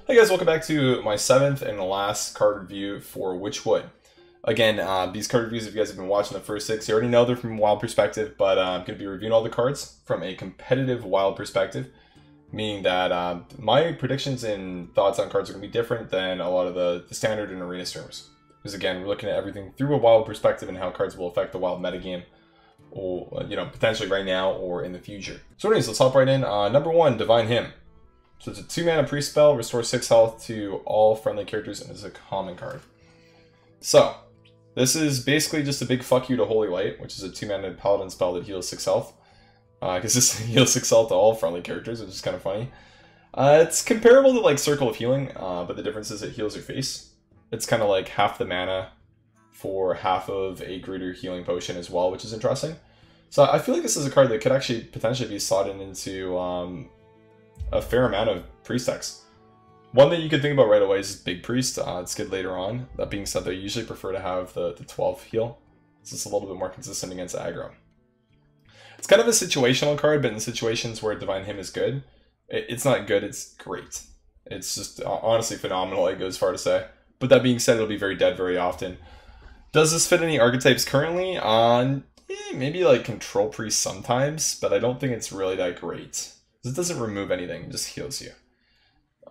Hey guys, welcome back to my 7th and last card review for Witchwood. Again, these card reviews, if you guys have been watching the first 6, you already know they're from a wild perspective, but I'm going to be reviewing all the cards from a competitive wild perspective, meaning that my predictions and thoughts on cards are going to be different than a lot of the standard and arena streamers. Because again, we're looking at everything through a wild perspective and how cards will affect the wild metagame, or potentially right now or in the future. So anyways, let's hop right in. Number 1, Divine Hymn. So it's a 2-mana priest spell, restores 6 health to all friendly characters, and is a common card. So, this is basically just a big fuck you to Holy Light, which is a 2-mana paladin spell that heals 6 health. Because this heals 6 health to all friendly characters, which is kind of funny. It's comparable to like Circle of Healing, but the difference is it heals your face. It's kind of like half the mana for half of a greater healing potion as well, which is interesting. So I feel like this is a card that could actually potentially be slotted into a fair amount of priest decks. One that you could think about right away is Big Priest. It's good later on. That being said, they usually prefer to have the 12 heal. It's just a little bit more consistent against aggro. It's kind of a situational card, but in situations where Divine Hymn is good, it's not good, it's great. It's just honestly phenomenal, I go as far to say. But that being said, it'll be very dead very often. Does this fit any archetypes currently? Maybe like Control Priest sometimes, but I don't think it's really that great. It doesn't remove anything, it just heals you.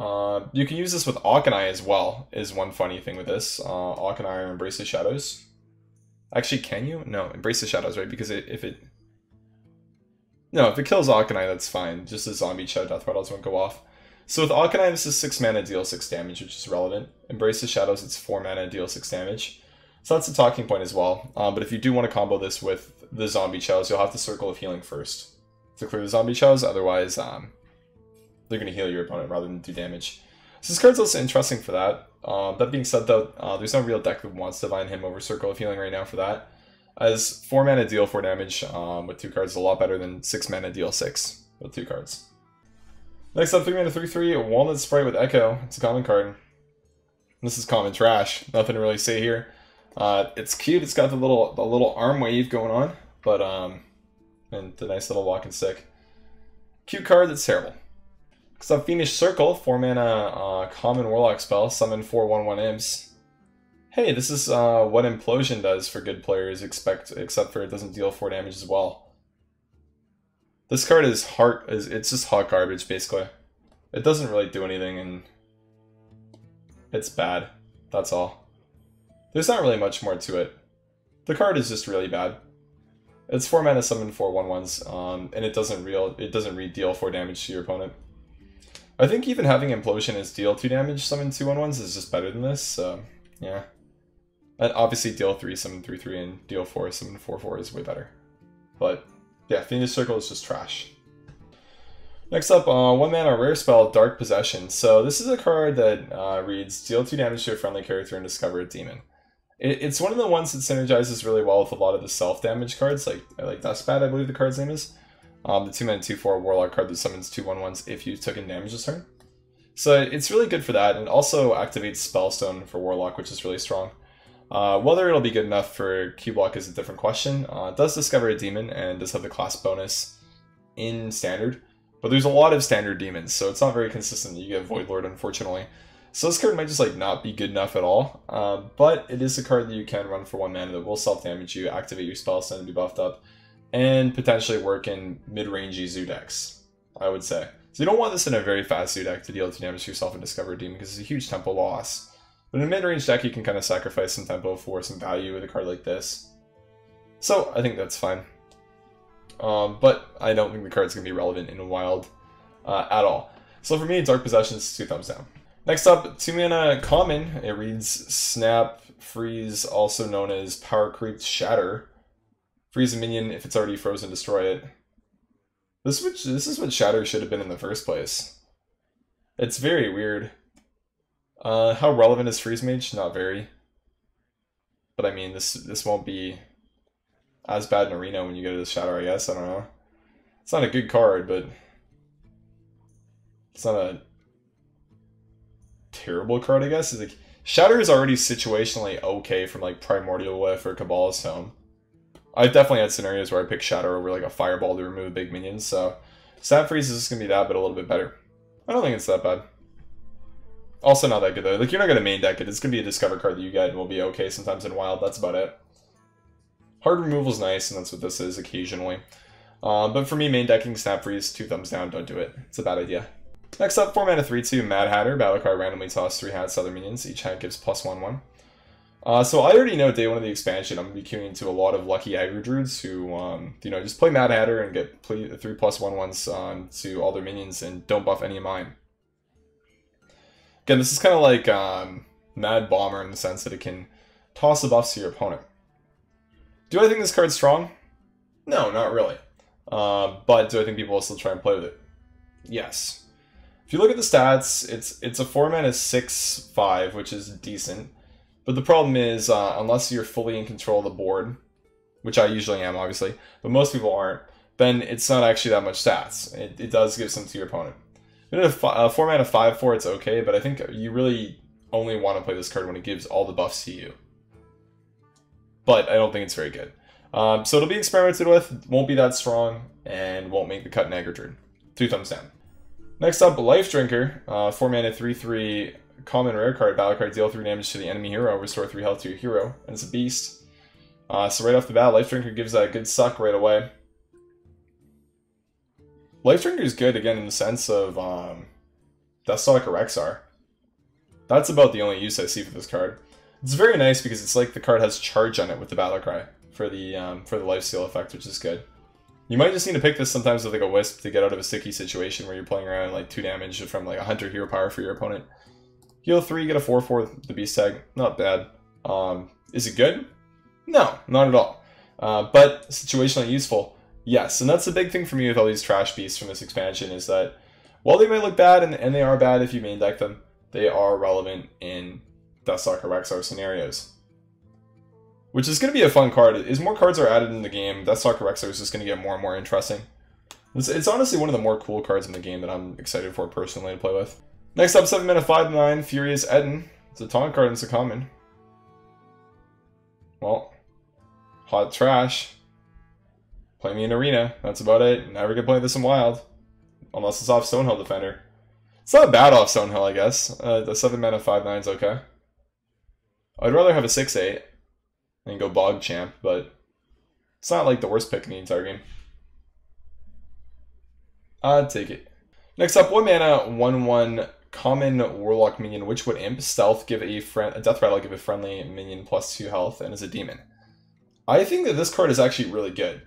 You can use this with Auchenai as well, is one funny thing with this. Auchenai or Embrace the Shadows. Actually, can you? No, Embrace the Shadows, right? Because if it kills Auchenai, that's fine. Just a zombie Shadow Death Rattles won't go off. So with Auchenai, this is 6 mana, deal 6 damage, which is relevant. Embrace the Shadows, it's 4 mana, deal 6 damage. So that's a talking point as well. But if you do want to combo this with the zombie Chows, you'll have to Circle of Healing first to clear the zombie Chows, otherwise they're going to heal your opponent rather than do damage. So this card's also interesting for that. That being said though, there's no real deck that wants Divine Hymn over Circle of Healing right now for that. As 4 mana deal 4 damage with 2 cards is a lot better than 6 mana deal 6 with 2 cards. Next up, 3 mana 3/3, Walnut Sprite with Echo. It's a common card. This is common trash. Nothing to really say here. It's cute, it's got the little arm wave going on, but and the nice little walking stick. Cute card that's terrible. Because on Fiendish Circle, 4 mana common warlock spell, summon 4 1/1 imps. Hey, this is what Implosion does for good players, except for it doesn't deal 4 damage as well. This card is it's just hot garbage basically. It doesn't really do anything and it's bad. That's all. There's not really much more to it. The card is just really bad. It's 4 mana, summon 4 1/1s, and it doesn't re-deal 4 damage to your opponent. I think even having Implosion as deal 2 damage, summon 2 1/1s is just better than this, so yeah. And obviously deal 3, summon 3/3, and deal 4, summon 4/4 is way better. But yeah, Fiendish Circle is just trash. Next up, 1 mana rare spell, Dark Possession. So this is a card that reads, deal 2 damage to a friendly character and discover a demon. It's one of the ones that synergizes really well with a lot of the self-damage cards, like Dustbat, I believe the card's name is. The 2 mana 2/4 Warlock card that summons 2 1/1s if you took in damage this turn. So it's really good for that, and also activates Spellstone for Warlock, which is really strong. Whether it'll be good enough for Q-Block is a different question. It does discover a demon, and does have the class bonus in Standard. But there's a lot of Standard demons, so it's not very consistent. You get Void Lord, unfortunately. So this card might just not be good enough at all, but it is a card that you can run for 1 mana that will self-damage you, activate your Spellstone and be buffed up, and potentially work in mid-rangey zoo decks, I would say. So you don't want this in a very fast zoo deck to deal 2 damage to yourself and discover a demon, because it's a huge tempo loss. But in a mid-range deck, you can kind of sacrifice some tempo for some value with a card like this. So I think that's fine. But I don't think the card's going to be relevant in Wild at all. So for me, Dark Possession is 2 thumbs down. Next up, 2 mana common. It reads Snap, Freeze, also known as Power Creep Shatter. Freeze a minion, if it's already frozen, destroy it. This is what Shatter should have been in the first place. It's very weird. How relevant is Freeze Mage? Not very. But I mean, this won't be as bad in Arena when you go to the Shatter, I guess. I don't know. It's not a good card, but it's not a terrible card, I guess. It's like, Shatter is already situationally okay from like Primordial Whiff or Kabbalah's Tome. I've definitely had scenarios where I pick Shatter over like a Fireball to remove big minions, so Snap Freeze is just going to be that, but a little bit better. I don't think it's that bad. Also not that good though. Like, you're not going to main deck it. It's going to be a discover card that you get and will be okay sometimes in wild. That's about it. Hard removal's nice, and that's what this is occasionally. But for me, main decking Snap Freeze, 2 thumbs down, don't do it. It's a bad idea. Next up, 4 mana 3/2 Mad Hatter. Battle card randomly toss 3 hats to other minions. Each hat gives +1/1. So I already know day 1 of the expansion, I'm going to be queuing into a lot of lucky aggro druids who, you know, just play Mad Hatter and get 3 +1/1s to all their minions and don't buff any of mine. Again, this is kind of like Mad Bomber in the sense that it can toss the buffs to your opponent. Do I think this card's strong? No, not really. But do I think people will still try and play with it? Yes. If you look at the stats, it's a 4 mana 6/5, which is decent. But the problem is, unless you're fully in control of the board, which I usually am, obviously, but most people aren't, then it's not actually that much stats. It does give some to your opponent. In a 4 mana 5/4, it's okay, but I think you really only want to play this card when it gives all the buffs to you. But I don't think it's very good. So it'll be experimented with, won't be that strong, and won't make the cut in Aggro Druid. 2 thumbs down. Next up, Life Drinker, 4 mana 3/3 common rare card, battle card, deal 3 damage to the enemy hero, restore 3 health to your hero, and it's a beast. So right off the bat, Life Drinker gives that a good suck right away. Life Drinker is good, again, in the sense of Deathstalker Rexar. That's about the only use I see for this card. It's very nice because it's like the card has charge on it with the battle cry for the lifesteal effect, which is good. You might just need to pick this sometimes with like a Wisp to get out of a sticky situation where you're playing around like 2 damage from like a Hunter Hero Power for your opponent. Heal 3, get a 4/4 with the Beast tag. Not bad. Is it good? No, not at all. But situationally useful, yes. And that's the big thing for me with all these trash beasts from this expansion is that while they might look bad, and they are bad if you main deck them, they are relevant in Deathstalker Rexar scenarios. Which is going to be a fun card. As more cards are added in the game, Deathstalker Rexar is just going to get more and more interesting. It's honestly one of the more cool cards in the game that I'm excited for personally to play with. Next up, 7 mana 5/9 Furious Eden. It's a taunt card and it's a common. Well, hot trash. Play me in Arena. That's about it. Never get played this in Wild. Unless it's off Stonehill Defender. It's not bad off Stonehill, I guess. The 7 mana 5/9 is okay. I'd rather have a 6/8 and go Bog Champ, but it's not like the worst pick in the entire game. I'd take it. Next up, 1 mana 1/1 common Warlock minion, Witchwood Imp. Stealth, give a death rattle, give a friendly minion +2 health, and is a demon. I think that this card is actually really good.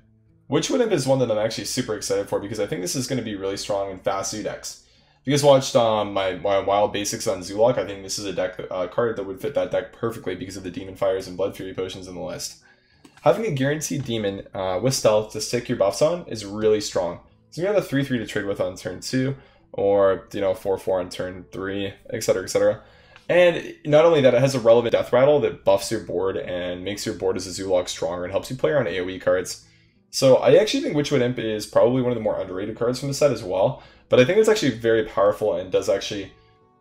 Witchwood Imp is one that I'm actually super excited for because I think this is going to be really strong in fast Zoo decks. If you guys watched my Wild Basics on Zoolock, I think this is a deck card that would fit that deck perfectly because of the Demon Fires and Blood Fury potions in the list. Having a guaranteed demon with stealth to stick your buffs on is really strong. So you have a 3/3 to trade with on turn 2, or 4/4 on turn 3, etc., etc. And not only that, it has a relevant death rattle that buffs your board and makes your board as a Zoolock stronger and helps you play around AoE cards. So I actually think Witchwood Imp is probably one of the more underrated cards from the set as well. But I think it's actually very powerful and does actually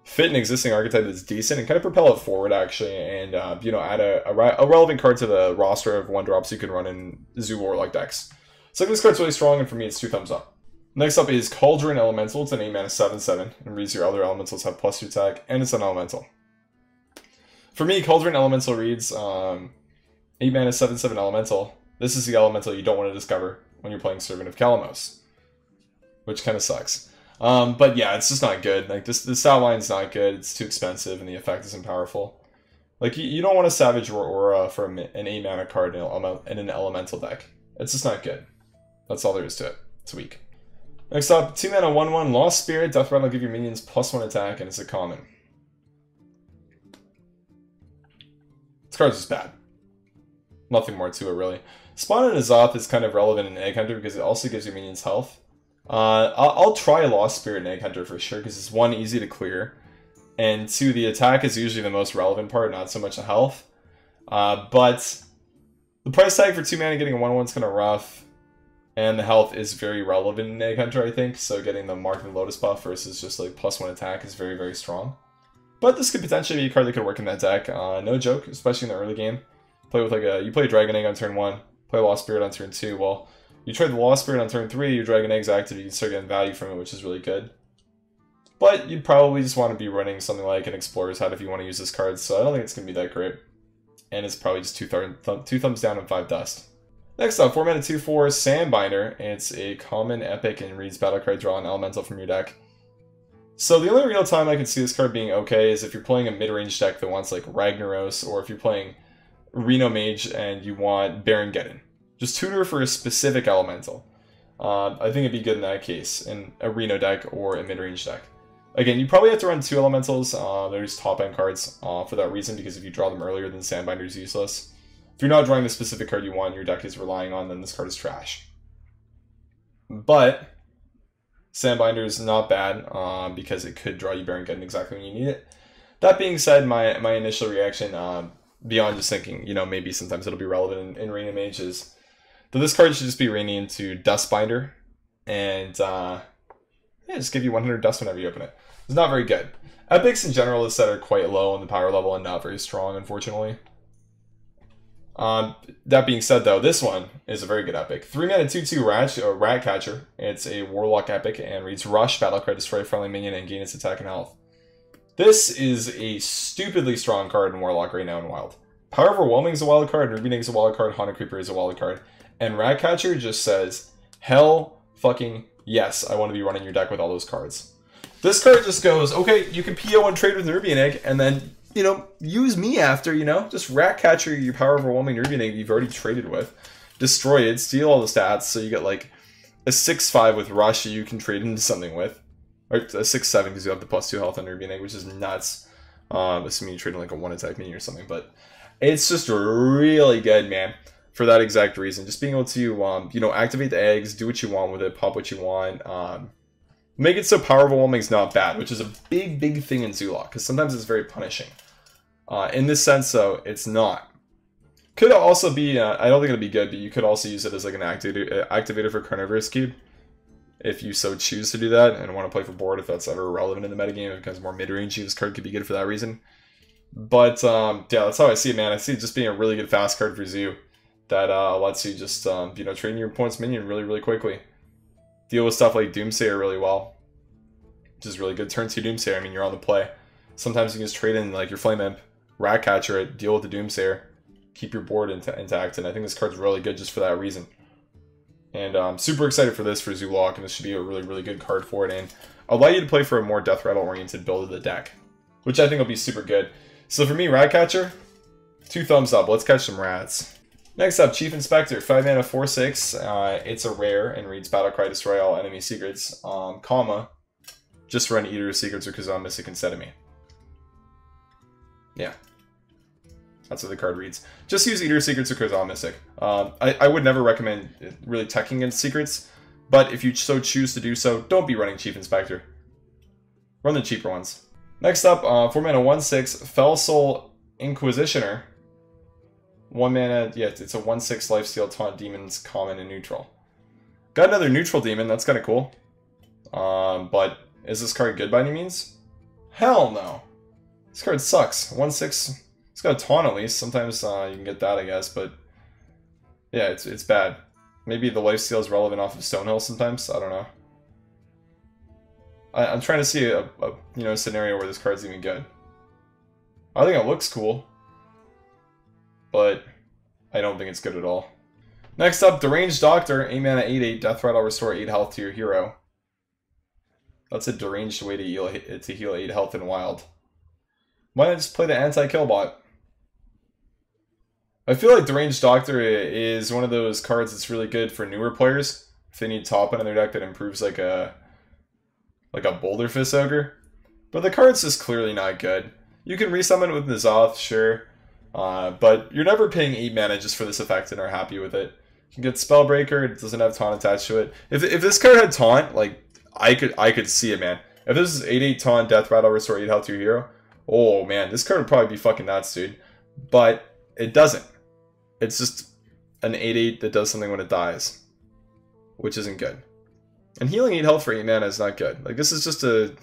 fit an existing archetype that's decent and kind of propel it forward actually, and add a relevant card to the roster of 1-drops you can run in Zoo Warlock decks. So I think this card's really strong, and for me it's 2 thumbs up. Next up is Cauldron Elemental. It's an 8 mana 7/7 and reads your other elementals have +2 attack, and it's an elemental. For me, Cauldron Elemental reads 8 mana 7/7 elemental. This is the elemental you don't want to discover when you're playing Servant of Kalamos, which kind of sucks. But yeah, it's just not good. Like the stat line's not good. It's too expensive, and the effect isn't powerful. Like you don't want a Savage Aura for an 8 mana card in an elemental deck. It's just not good. That's all there is to it. It's weak. Next up, 2 mana 1/1 Lost Spirit. Death Rattle, give your minions +1 attack, and it's a common. This card's just bad. Nothing more to it really. Spawn in Azoth is kind of relevant in Egg Hunter because it also gives your minions health. I'll try Lost Spirit and Egg Hunter for sure because it's 1, easy to clear, and 2, the attack is usually the most relevant part, not so much the health. But the price tag for 2 mana getting a 1/1 is kind of rough, and the health is very relevant in Egg Hunter, I think. So getting the Mark and Lotus buff versus just like +1 attack is very, very strong. But this could potentially be a card that could work in that deck. No joke, especially in the early game. Play with you play Dragon Egg on turn 1, play Lost Spirit on turn 2. Well, you trade the Lost Spirit on turn 3, your Dragon Egg's active, you can start getting value from it, which is really good. But you'd probably just want to be running something like an Explorer's Hat if you want to use this card, so I don't think it's going to be that great. And it's probably just two thumbs down and 5 dust. Next up, 4 mana 2/4 Sandbinder. It's a common epic and reads battle card, draw an elemental from your deck. So the only real time I can see this card being okay is if you're playing a mid-range deck that wants like Ragnaros, or if you're playing Reno Mage and you want Baron Geddon. Just tutor for a specific elemental. I think it'd be good in that case, in a Reno deck or a mid-range deck. Again, you probably have to run 2 elementals. There's top-end cards for that reason, because if you draw them earlier, then Sandbinder is useless. If you're not drawing the specific card you want, your deck is relying on, then this card is trash. But Sandbinder is not bad, because it could draw you Baron Geddon exactly when you need it. That being said, my initial reaction, beyond just thinking, you know, maybe sometimes it'll be relevant in Reno Mage, is that this card should just be raining into Dustbinder, and yeah, just give you 100 dust whenever you open it. It's not very good. Epics in general, this set, are quite low on the power level and not very strong, unfortunately. That being said, though, this one is a very good epic. 3 mana 2/2 Ratcatcher. It's a Warlock epic and reads Rush, battle card, destroy a friendly minion, and gain its attack and health. This is a stupidly strong card in Warlock right now in Wild. Power Overwhelming is a wild card, Ruby Egg is a wild card, Haunted Creeper is a wild card, and Ratcatcher just says, hell fucking yes, I want to be running your deck with all those cards. This card just goes, okay, you can PO and trade with Ruby Egg, and then, you know, use me after, you know? Just Ratcatcher your Power Overwhelming Ruby Egg you've already traded with. Destroy it, steal all the stats, so you get like a 6/5 with Rush you can trade into something with. Or a 6/7 because you have the +2 health on Ruby Egg, which is nuts. Assuming you trade in like a 1-attack minion or something, but it's just really good, man. For that exact reason. Just being able to, you know, activate the eggs, do what you want with it, pop what you want. Make it so Power Overwhelming is not bad, which is a big, big thing in Zoolock, because sometimes it's very punishing. In this sense, though, it's not. Could also be, I don't think it'll be good, but you could also use it as like an activator for Carnivorous Cube, if you so choose to do that, and want to play for board, if that's ever relevant in the metagame. It becomes more mid-range, this card could be good for that reason. But, yeah, that's how I see it, man. I see it just being a really good fast card for Zoo. That lets you just, you know, train your opponent's minion really, really quickly. Deal with stuff like Doomsayer really well. Which is really good. Turn 2 Doomsayer, I mean, you're on the play. Sometimes you can just trade in, like, your Flame Imp, Ratcatcher it, deal with the Doomsayer, keep your board intact, and I think this card's really good just for that reason. And I'm super excited for this for Zoolock, and this should be a really, really good card for it, and allow you to play for a more Death Rattle-oriented build of the deck, which I think will be super good. So for me, Ratcatcher, 2 thumbs up. Let's catch some rats. Next up, Chief Inspector, 5 mana 4/6. It's a rare and reads battle cry, destroy all enemy secrets. Comma, just run Eater of Secrets or Kazan Mystic instead of me. Yeah, that's what the card reads. Just use Eater of Secrets or Kazan Mystic. I would never recommend really teching against secrets, but if you so choose to do so, don't be running Chief Inspector. Run the cheaper ones. Next up, 4 mana 1/6 Fell Soul Inquisitioner. 1 mana, yeah, it's a 1/6 lifesteal taunt demons, common and neutral. Got another neutral demon, that's kind of cool. But is this card good by any means? Hell no. This card sucks. 1/6, it's got a taunt at least. Sometimes you can get that, I guess, but yeah, it's bad. Maybe the lifesteal is relevant off of Stonehill sometimes, I don't know. I'm trying to see a you know, scenario where this card's even good. I think it looks cool, but I don't think it's good at all. Next up, Deranged Doctor, 8 mana 8/8, Death Rattle, restore 8 health to your hero. That's a deranged way to heal 8 health in Wild. Why not just play the anti-kill bot? I feel like Deranged Doctor is one of those cards that's really good for newer players. If they need top end in their deck that improves like a Boulder Fist Ogre. But the card's just clearly not good. You can resummon it with N'Zoth, sure. But you're never paying 8 mana just for this effect and are happy with it. You can get Spellbreaker, it doesn't have taunt attached to it. If this card had taunt, like, I could see it, man. If this is 8/8 taunt, Death Rattle, restore 8 health to your hero, oh man, this card would probably be fucking nuts, dude. But it doesn't. It's just an 8/8 that does something when it dies, which isn't good. And healing 8 health for 8 mana is not good. Like, this is just a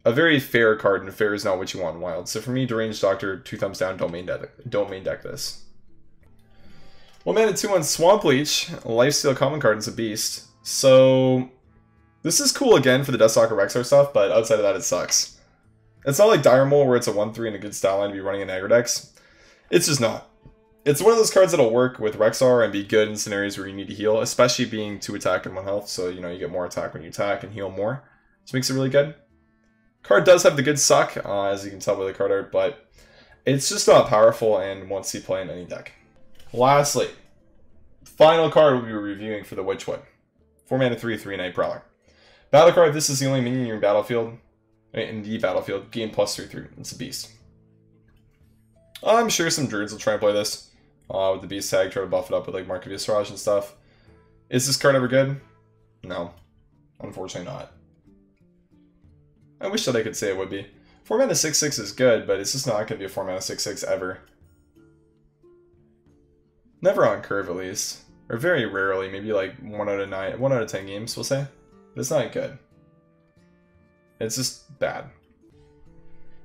very fair card, and fair is not what you want in Wild. So for me, Deranged Doctor, 2 thumbs down, don't main deck this. 1 mana 2/1 Swamp Leech, Lifesteal common card, and it's a beast. So This is cool again for the Deathstalker Rexar stuff, but outside of that, it sucks. It's not like Dire Mole where it's a 1-3 and a good style line to be running in aggro decks. It's just not. It's one of those cards that'll work with Rexar and be good in scenarios where you need to heal, especially being 2 attack and 1 health, so you know you get more attack when you attack and heal more. Which makes it really good. Card does have the good suck, as you can tell by the card art, but it's just not powerful and won't see play in any deck. Lastly, final card we'll be reviewing for the Witchwood. 4 mana 3/3 Night Prowler. Battle card, this is the only minion in your battlefield. In the battlefield, gain plus 3/3. It's a beast. I'm sure some druids will try and play this with the beast tag, try to buff it up with like Mark of Viscerage and stuff. Is this card ever good? No. Unfortunately not. I wish that I could say it would be. 4 mana 6/6 is good, but it's just not going to be a 4 mana 6/6 ever. Never on curve, at least. Or very rarely, maybe like 1 out of 9, 1 out of 10 games, we'll say. But it's not good. It's just bad.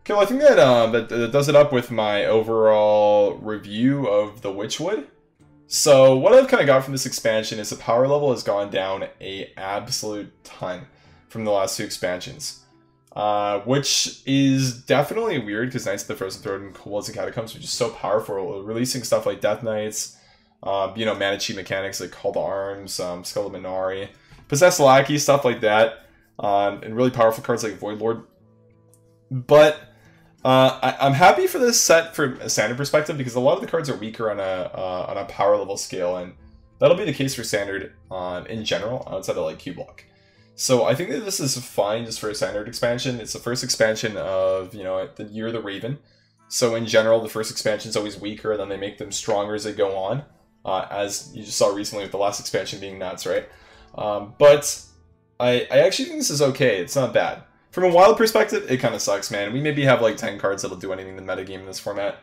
Okay, well I think that, that does it up with my overall review of the Witchwood. So what I've kind of got from this expansion is the power level has gone down an absolute ton from the last 2 expansions. Which is definitely weird because Knights of the Frozen Throne and Kobolds and Catacombs are just so powerful. Releasing stuff like Death Knights, you know, mana cheat mechanics like Call to Arms, Skull of Minari, Possessed Lackey, stuff like that, and really powerful cards like Void Lord. But I'm happy for this set from a standard perspective because a lot of the cards are weaker on a power level scale, and that'll be the case for standard in general outside of like Q-Block. So I think that this is fine just for a standard expansion. It's the first expansion of, you know, the Year of the Raven. So in general, the first expansion is always weaker, and then they make them stronger as they go on. As you just saw recently with the last expansion being nuts, right? But I actually think this is okay. It's not bad. From a wild perspective, it kind of sucks, man. We maybe have like 10 cards that'll do anything in the metagame in this format.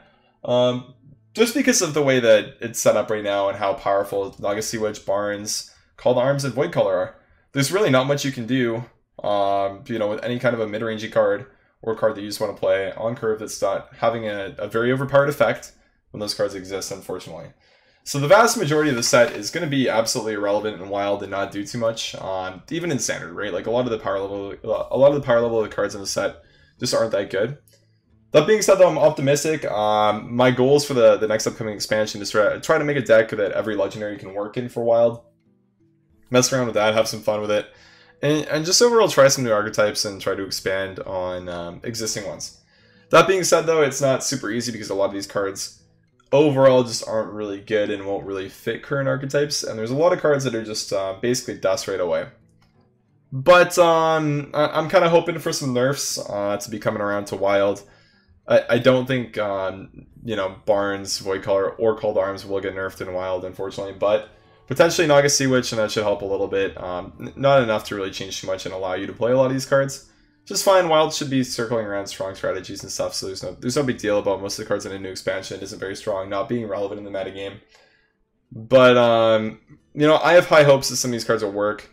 Just because of the way that it's set up right now and how powerful Naga Sea Witch, Barnes, Call to Arms, and Void Color are. There's really not much you can do, you know, with any kind of a mid-rangey card or a card that you just want to play on curve that's not having a very overpowered effect when those cards exist, unfortunately. So the vast majority of the set is going to be absolutely irrelevant and wild and not do too much, even in standard, right? Like a lot of the power level of the cards in the set just aren't that good. That being said, though, I'm optimistic. My goals for the next upcoming expansion is to try to make a deck that every legendary can work in for wild. Mess around with that, have some fun with it, and just overall try some new archetypes and try to expand on existing ones. That being said, though, it's not super easy because a lot of these cards overall just aren't really good and won't really fit current archetypes, and there's a lot of cards that are just basically dust right away. But I'm kind of hoping for some nerfs to be coming around to wild. I don't think you know, Barnes, Void Color, or Call to Arms will get nerfed in wild, unfortunately, but potentially Naga Sea Witch, and that should help a little bit. Not enough to really change too much and allow you to play a lot of these cards. Just fine. Wild should be circling around strong strategies and stuff, so there's no big deal about most of the cards in a new expansion. It isn't very strong, not being relevant in the metagame. But, you know, I have high hopes that some of these cards will work.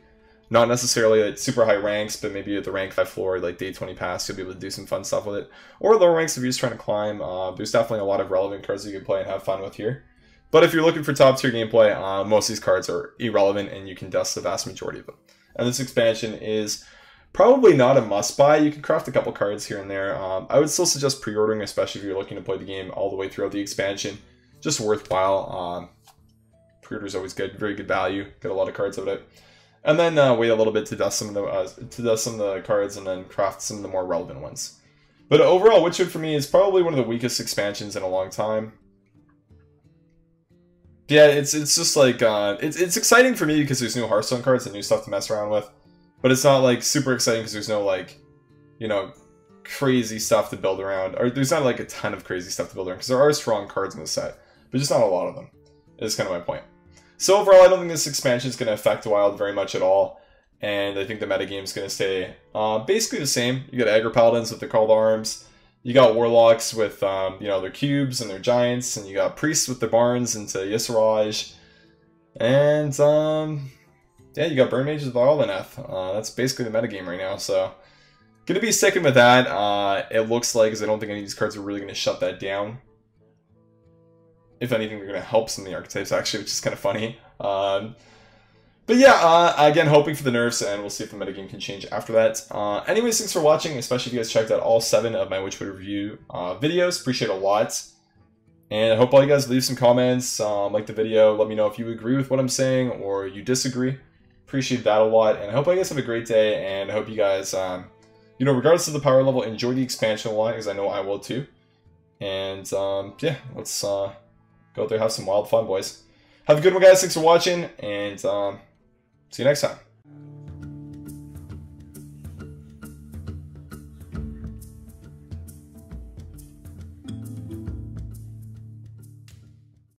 Not necessarily at super high ranks, but maybe at the rank 5 floor, like day 20 pass, you'll be able to do some fun stuff with it. Or lower ranks if you're just trying to climb. There's definitely a lot of relevant cards that you can play and have fun with here. But if you're looking for top tier gameplay, most of these cards are irrelevant and you can dust the vast majority of them. And this expansion is probably not a must buy. You can craft a couple cards here and there. I would still suggest pre-ordering, especially if you're looking to play the game all the way throughout the expansion. Just worthwhile. Pre-order is always good, very good value. Get a lot of cards out of it. And then wait a little bit to dust some of the cards and then craft some of the more relevant ones. But overall, Witchwood for me is probably one of the weakest expansions in a long time. Yeah, it's just like, it's exciting for me because there's new Hearthstone cards and new stuff to mess around with. But it's not like super exciting because there's no like, you know, crazy stuff to build around. Or there's not like a ton of crazy stuff to build around because there are strong cards in the set. But just not a lot of them, is kind of my point. So overall, I don't think this expansion is going to affect Wild very much at all. And I think the metagame is going to stay basically the same. You got Aggro Paladins with their Call to Arms. You got Warlocks with, you know, their Cubes and their Giants, and you got Priests with their Barns into Yisaraj. And, yeah, you got Burn Mages with Arleneth. That's basically the metagame right now, so gonna be sticking with that. It looks like, because I don't think any of these cards are really going to shut that down. If anything, they're going to help some of the archetypes, actually, which is kind of funny. But yeah, again, hoping for the nerfs, and we'll see if the metagame can change after that. Anyways, thanks for watching, especially if you guys checked out all 7 of my Witchwood review videos. Appreciate it a lot. And I hope all you guys leave some comments, like the video, let me know if you agree with what I'm saying or you disagree. Appreciate that a lot, and I hope you guys have a great day, and I hope you guys, you know, regardless of the power level, enjoy the expansion a lot, because I know I will too. And, yeah, let's go out there and have some wild fun, boys. Have a good one, guys. Thanks for watching, and see you next time.